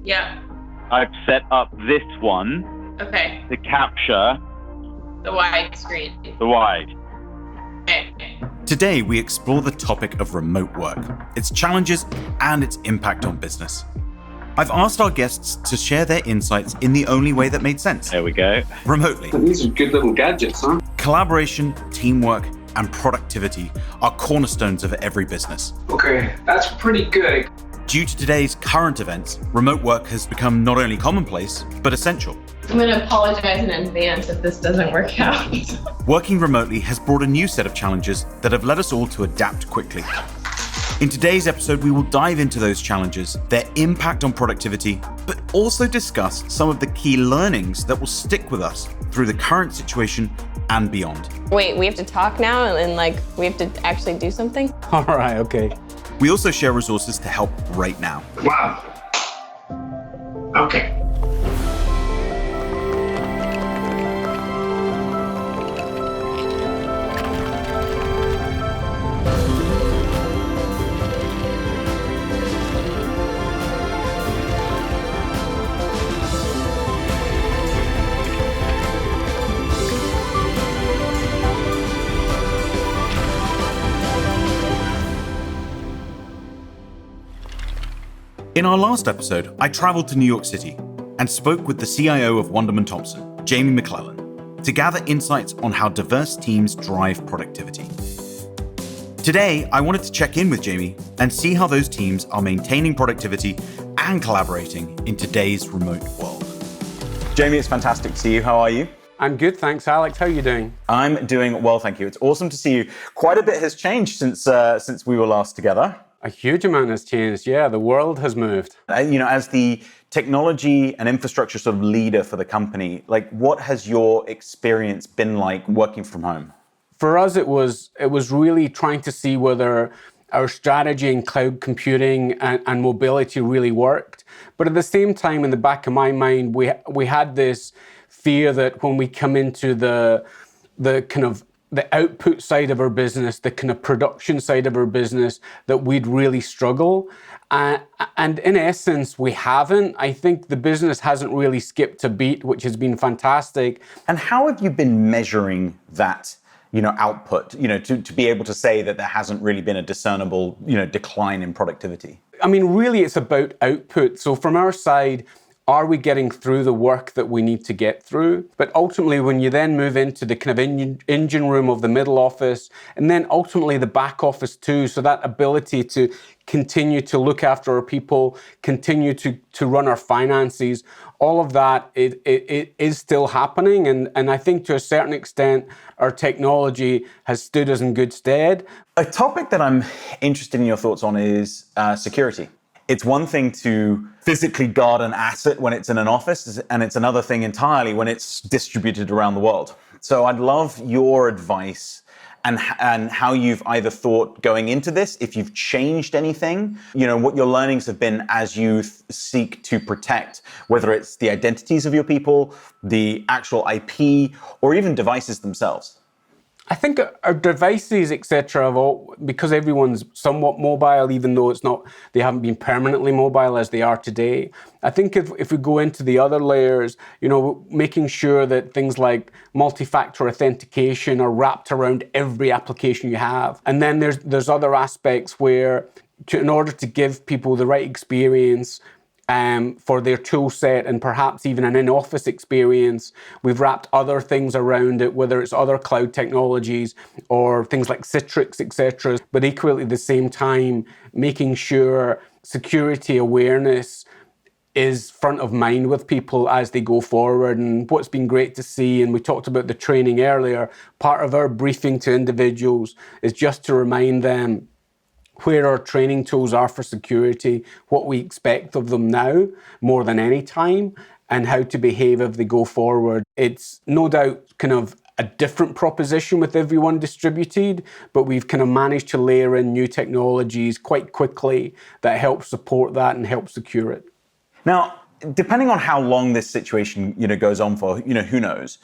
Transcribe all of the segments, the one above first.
Yeah. I've set up this one Okay. to capture The wide screen. the wide. Okay. Today, we explore the topic of remote work, its challenges, and its impact on business. I've asked our guests to share their insights in the only way that made sense. There we go. Remotely. These are good little gadgets, huh? Collaboration, teamwork, and productivity are cornerstones of every business. Okay, that's pretty good. Due to today's current events, remote work has become not only commonplace, but essential. I'm going to apologize in advance if this doesn't work out. Working remotely has brought a new set of challenges that have led us all to adapt quickly. In today's episode, we will dive into those challenges, their impact on productivity, but also discuss some of the key learnings that will stick with us through the current situation and beyond. Wait, we have to talk now and we have to actually do something? All right, okay. We also share resources to help right now. Wow. Okay. In our last episode, I traveled to New York City and spoke with the CIO of Wunderman Thompson, Jamie McLellan, to gather insights on how diverse teams drive productivity. Today, I wanted to check in with Jamie and see how those teams are maintaining productivity and collaborating in today's remote world. Jamie, it's fantastic to see you. How are you? I'm good, thanks, Alex. How are you doing? I'm doing well, thank you. It's awesome to see you. Quite a bit has changed since we were last together. A huge amount has changed. Yeah, the world has moved. As the technology and infrastructure sort of leader for the company, what has your experience been like working from home? For us, it was really trying to see whether our strategy in cloud computing and mobility really worked. But at the same time, in the back of my mind, we had this fear that when we come into the kind of the output side of our business, the kind of production side of our business, that we'd really struggle. And in essence, we haven't. I think the business hasn't really skipped a beat, which has been fantastic. And how have you been measuring that, output, to be able to say that there hasn't really been a discernible, decline in productivity? I mean, really, it's about output. So from our side, are we getting through the work that we need to get through? But ultimately, when you then move into the kind of engine room of the middle office, and then ultimately the back office too, so that ability to continue to look after our people, continue to run our finances, all of that, it is still happening. And I think to a certain extent, our technology has stood us in good stead. A topic that I'm interested in your thoughts on is security. It's one thing to physically guard an asset when it's in an office, and it's another thing entirely when it's distributed around the world. So I'd love your advice and how you've either thought going into this, if you've changed anything, what your learnings have been as you seek to protect, whether it's the identities of your people, the actual IP, or even devices themselves. I think our devices, etc., because everyone's somewhat mobile, even though they haven't been permanently mobile as they are today. I think if we go into the other layers, making sure that things like multi-factor authentication are wrapped around every application you have. And then there's other aspects where, in order to give people the right experience, for their tool set and perhaps even an in-office experience, we've wrapped other things around it, whether it's other cloud technologies or things like Citrix, etc. But equally at the same time, making sure security awareness is front of mind with people as they go forward. And what's been great to see, and we talked about the training earlier, part of our briefing to individuals is just to remind them where our training tools are for security, what we expect of them now more than any time, and how to behave as they go forward. It's no doubt kind of a different proposition with everyone distributed, but we've kind of managed to layer in new technologies quite quickly that help support that and help secure it. Now, depending on how long this situation, goes on for, who knows,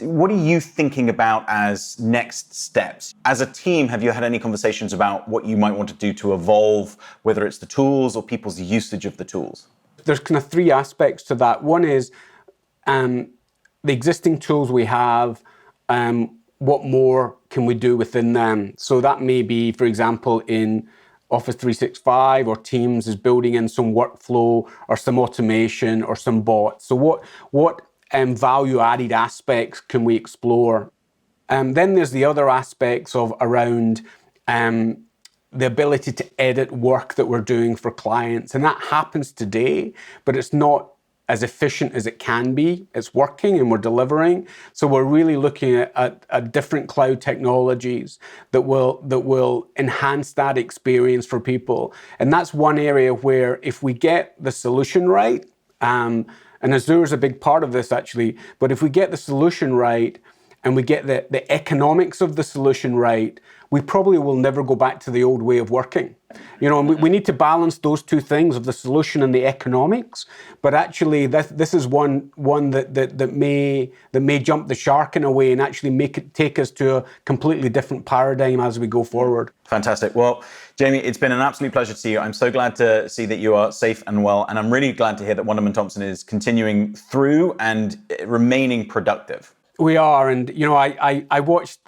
what are you thinking about as next steps? As a team, have you had any conversations about what you might want to do to evolve, whether it's the tools or people's usage of the tools? there's kind of three aspects to that. One is the existing tools we have, what more can we do within them? So that may be, for example, in Office 365 or Teams is building in some workflow or some automation or some bots. So what value-added aspects can we explore? Then there's the other aspects of around the ability to edit work that we're doing for clients. And that happens today, but it's not as efficient as it can be. It's working and we're delivering. So we're really looking at different cloud technologies that will enhance that experience for people. And that's one area where if we get the solution right, and Azure is a big part of this actually, but if we get the solution right and we get the economics of the solution right, we probably will never go back to the old way of working. And we need to balance those two things of the solution and the economics. But actually, this is one that may jump the shark in a way and actually take us to a completely different paradigm as we go forward. Fantastic. Well, Jamie, it's been an absolute pleasure to see you. I'm so glad to see that you are safe and well, and I'm really glad to hear that Wunderman Thompson is continuing through and remaining productive. We are, and I watched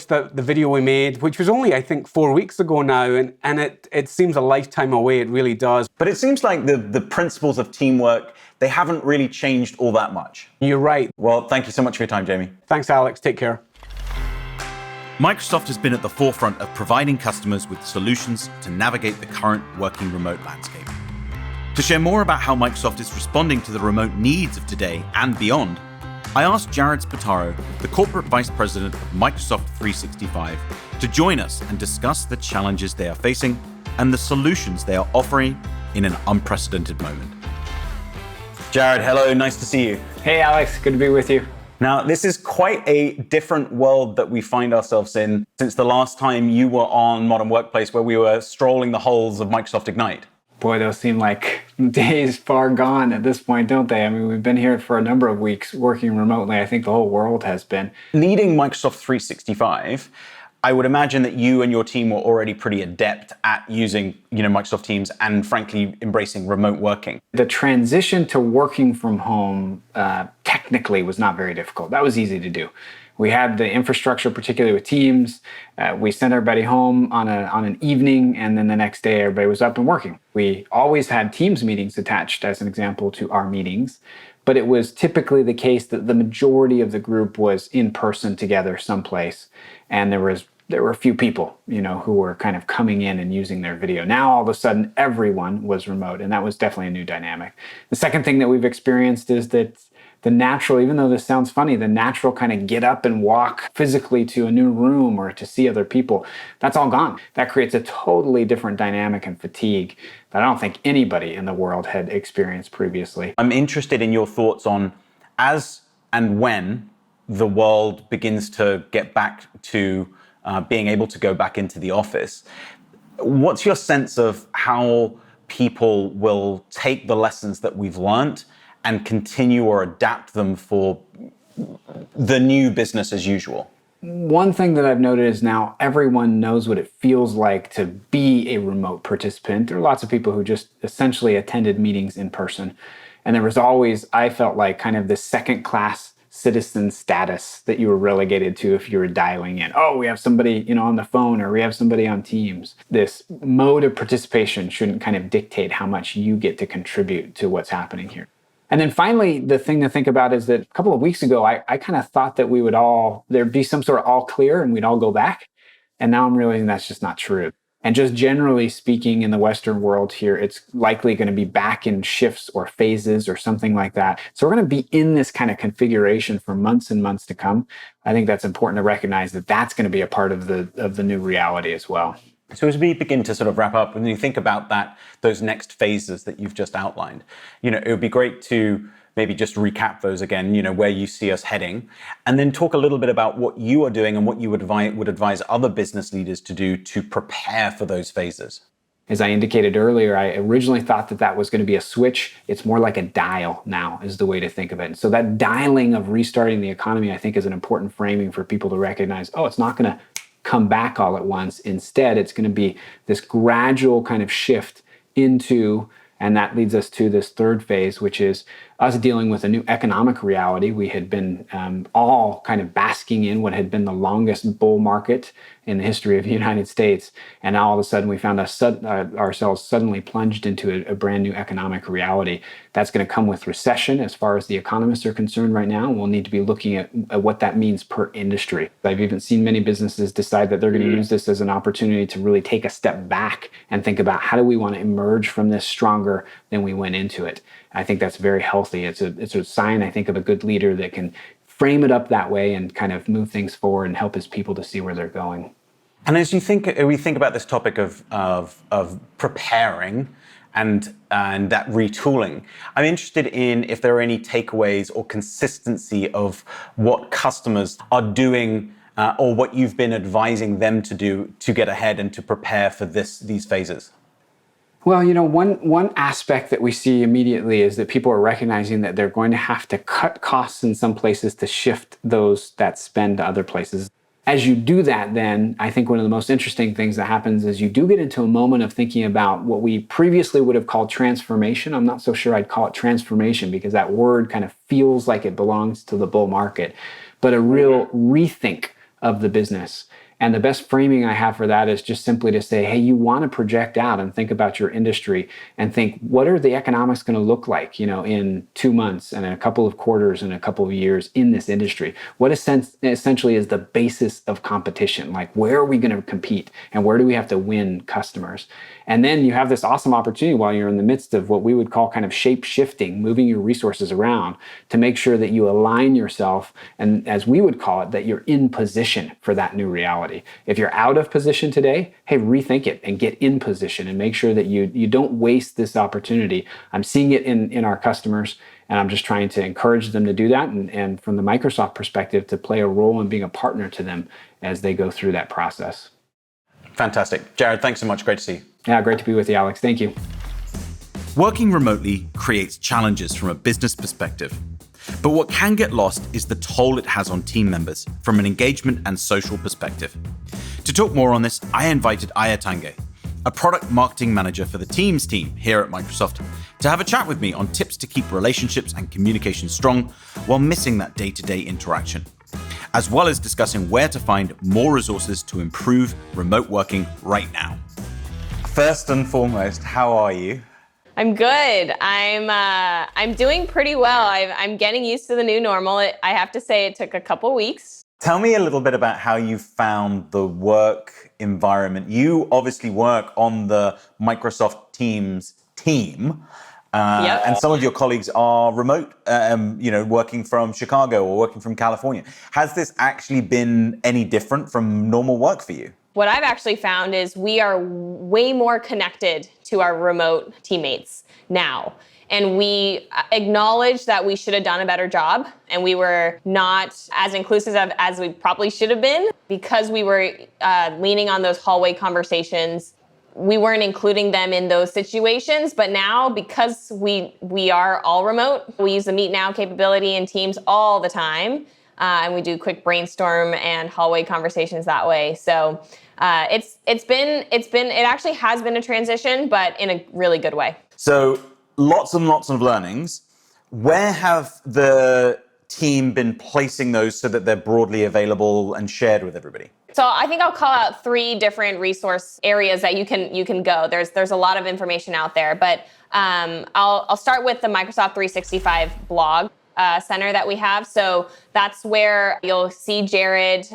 the video we made, which was only, I think, 4 weeks ago now, and it seems a lifetime away. It really does. But it seems like the principles of teamwork, they haven't really changed all that much. You're right. Well, thank you so much for your time, Jamie. Thanks, Alex. Take care. Microsoft has been at the forefront of providing customers with solutions to navigate the current working remote landscape. To share more about how Microsoft is responding to the remote needs of today and beyond, I asked Jared Spataro, the Corporate Vice President of Microsoft 365, to join us and discuss the challenges they are facing and the solutions they are offering in an unprecedented moment. Jared, hello, nice to see you. Hey Alex, good to be with you. Now, this is quite a different world that we find ourselves in since the last time you were on Modern Workplace, where we were strolling the halls of Microsoft Ignite. Boy, those seem like days far gone at this point, don't they? I mean, we've been here for a number of weeks working remotely. I think the whole world has been. Leading Microsoft 365, I would imagine that you and your team were already pretty adept at using, Microsoft Teams and frankly, embracing remote working. The transition to working from home technically was not very difficult. That was easy to do. We had the infrastructure, particularly with Teams. We sent everybody home on an evening, and then the next day everybody was up and working. We always had Teams meetings attached, as an example, to our meetings, but it was typically the case that the majority of the group was in person together someplace, and there were a few people, who were kind of coming in and using their video. Now, all of a sudden, everyone was remote, and that was definitely a new dynamic. The second thing that we've experienced is that the natural, even though this sounds funny, the natural kind of get up and walk physically to a new room or to see other people, that's all gone. That creates a totally different dynamic and fatigue that I don't think anybody in the world had experienced previously. I'm interested in your thoughts on as and when the world begins to get back to being able to go back into the office. What's your sense of how people will take the lessons that we've learned and continue or adapt them for the new business as usual? One thing that I've noted is now everyone knows what it feels like to be a remote participant. There are lots of people who just essentially attended meetings in person. And there was always, I felt like, kind of this second-class citizen status that you were relegated to if you were dialing in. Oh, we have somebody, on the phone, or we have somebody on Teams. This mode of participation shouldn't kind of dictate how much you get to contribute to what's happening here. And then finally, the thing to think about is that a couple of weeks ago, I kind of thought that there'd be some sort of all clear and we'd all go back. And now I'm realizing that's just not true. And just generally speaking, in the Western world here, it's likely going to be back in shifts or phases or something like that. So we're going to be in this kind of configuration for months and months to come. I think that's important to recognize that that's going to be a part of the new reality as well. So as we begin to sort of wrap up, when you think about those next phases that you've just outlined, it would be great to maybe just recap those again, where you see us heading, and then talk a little bit about what you are doing and what you would advise other business leaders to do to prepare for those phases. As I indicated earlier, I originally thought that was going to be a switch. It's more like a dial now is the way to think of it. And so that dialing of restarting the economy, I think, is an important framing for people to recognize, it's not going to come back all at once. Instead, it's going to be this gradual kind of shift into And that leads us to this third phase, which is us dealing with a new economic reality. We had been all kind of basking in what had been the longest bull market in the history of the United States. And now all of a sudden we found ourselves suddenly plunged into a brand new economic reality. That's going to come with recession as far as the economists are concerned right now. We'll need to be looking at what that means per industry. I've even seen many businesses decide that they're going to use this as an opportunity to really take a step back and think about how do we want to emerge from this stronger than we went into it. I think that's very healthy. It's a sign, I think, of a good leader that can frame it up that way and kind of move things forward and help his people to see where they're going. And as we think about this topic of preparing and that retooling, I'm interested in if there are any takeaways or consistency of what customers are doing or what you've been advising them to do to get ahead and to prepare for these phases. Well, one aspect that we see immediately is that people are recognizing that they're going to have to cut costs in some places to shift that spend to other places. As you do that, then I think one of the most interesting things that happens is you do get into a moment of thinking about what we previously would have called transformation. I'm not so sure I'd call it transformation because that word kind of feels like it belongs to the bull market, but a real rethink of the business. And the best framing I have for that is just simply to say, hey, you want to project out and think about your industry and think, what are the economics going to look like, in 2 months and a couple of quarters and a couple of years in this industry? What essentially is the basis of competition? Like, where are we going to compete and where do we have to win customers? And then you have this awesome opportunity while you're in the midst of what we would call kind of shape shifting, moving your resources around to make sure that you align yourself, and as we would call it, that you're in position for that new reality. If you're out of position today, hey, rethink it and get in position and make sure that you don't waste this opportunity. I'm seeing it in our customers, and I'm just trying to encourage them to do that, and from the Microsoft perspective, to play a role in being a partner to them as they go through that process. Fantastic. Jared, thanks so much. Great to see you. Yeah, great to be with you, Alex. Thank you. Working remotely creates challenges from a business perspective. But what can get lost is the toll it has on team members from an engagement and social perspective. To talk more on this, I invited Tange, a product marketing manager for the Teams team here at Microsoft, to have a chat with me on tips to keep relationships and communication strong while missing that day-to-day interaction, as well as discussing where to find more resources to improve remote working right now. First and foremost, how are you? I'm good. I'm doing pretty well. I'm getting used to the new normal. I have to say it took a couple weeks. Tell me a little bit about how you found the work environment. You obviously work on the Microsoft Teams team, Yep. and some of your colleagues are remote, working from Chicago or working from California. Has this actually been any different from normal work for you? What I've actually found is we are way more connected to our remote teammates now. And we acknowledge that we should have done a better job, and we were not as inclusive as we probably should have been because we were leaning on those hallway conversations. We weren't including them in those situations, but now because we are all remote, we use the Meet Now capability in Teams all the time, and we do quick brainstorm and hallway conversations that way. So it actually has been a transition, but in a really good way. So lots and lots of learnings. Where have the team been placing those so that they're broadly available and shared with everybody? So I think I'll call out 3 different resource areas that you can go. There's a lot of information out there, but I'll start with the Microsoft 365 blog center that we have. So that's where you'll see Jared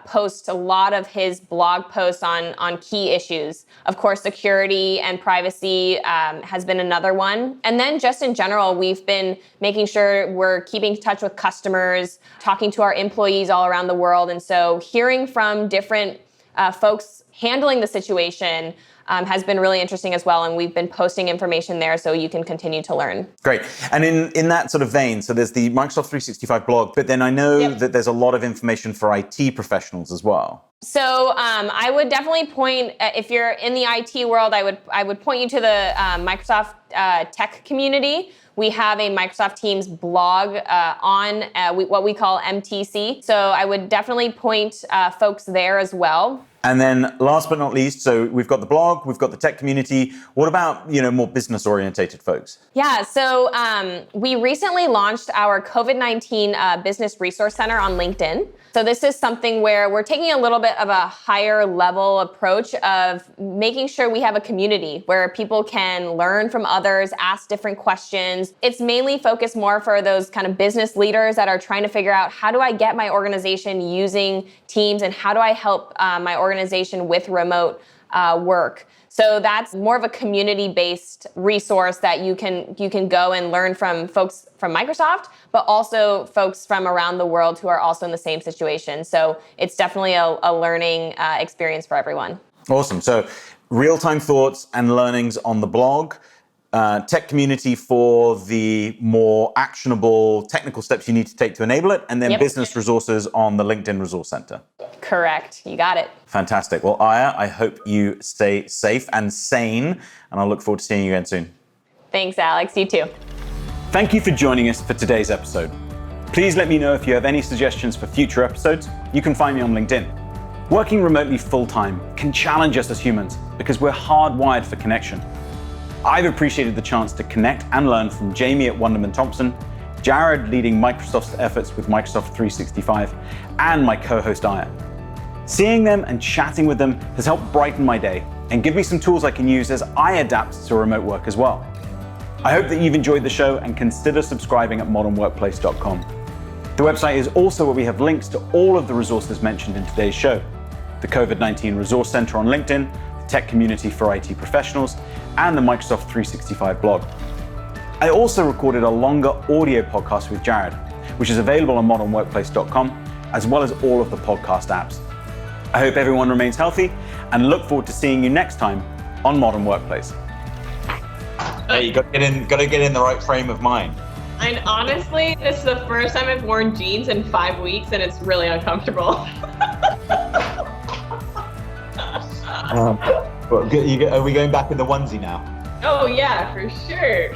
post a lot of his blog posts on key issues. Of course, security and privacy has been another one. And then just in general, we've been making sure we're keeping in touch with customers, talking to our employees all around the world. And so hearing from different folks handling the situation has been really interesting as well. And we've been posting information there so you can continue to learn. Great. And in that sort of vein, so there's the Microsoft 365 blog, but then I know that there's a lot of information for IT professionals as well. So I would definitely point, if you're in the IT world, I would point you to the Microsoft tech community. We have a Microsoft Teams blog on what we call MTC. So I would definitely point folks there as well. And then last but not least, so we've got the blog, we've got the tech community. What about, more business orientated folks? Yeah, so we recently launched our COVID-19 Business Resource Center on LinkedIn. So this is something where we're taking a little bit of a higher level approach of making sure we have a community where people can learn from others, ask different questions. It's mainly focused more for those kind of business leaders that are trying to figure out, how do I get my organization using Teams, and how do I help my organization with remote work? So that's more of a community-based resource that you can go and learn from folks from Microsoft, but also folks from around the world who are also in the same situation. So it's definitely a learning experience for everyone. Awesome. So real-time thoughts and learnings on the blog, tech community for the more actionable technical steps you need to take to enable it, and then business resources on the LinkedIn Resource Center. Correct. You got it. Fantastic. Well, Aya, I hope you stay safe and sane, and I'll look forward to seeing you again soon. Thanks, Alex. You too. Thank you for joining us for today's episode. Please let me know if you have any suggestions for future episodes. You can find me on LinkedIn. Working remotely full-time can challenge us as humans because we're hardwired for connection. I've appreciated the chance to connect and learn from Jamie at Wunderman Thompson, Jared leading Microsoft's efforts with Microsoft 365, and my co-host Aya. Seeing them and chatting with them has helped brighten my day and give me some tools I can use as I adapt to remote work as well. I hope that you've enjoyed the show and consider subscribing at modernworkplace.com. The website is also where we have links to all of the resources mentioned in today's show: the COVID-19 Resource Center on LinkedIn, the tech community for IT professionals, and the Microsoft 365 blog. I also recorded a longer audio podcast with Jared, which is available on modernworkplace.com, as well as all of the podcast apps. I hope everyone remains healthy and look forward to seeing you next time on Modern Workplace. Hey, you got to get in the right frame of mind. And honestly, this is the first time I've worn jeans in 5 weeks, and it's really uncomfortable. Are we going back in the onesie now? Oh yeah, for sure.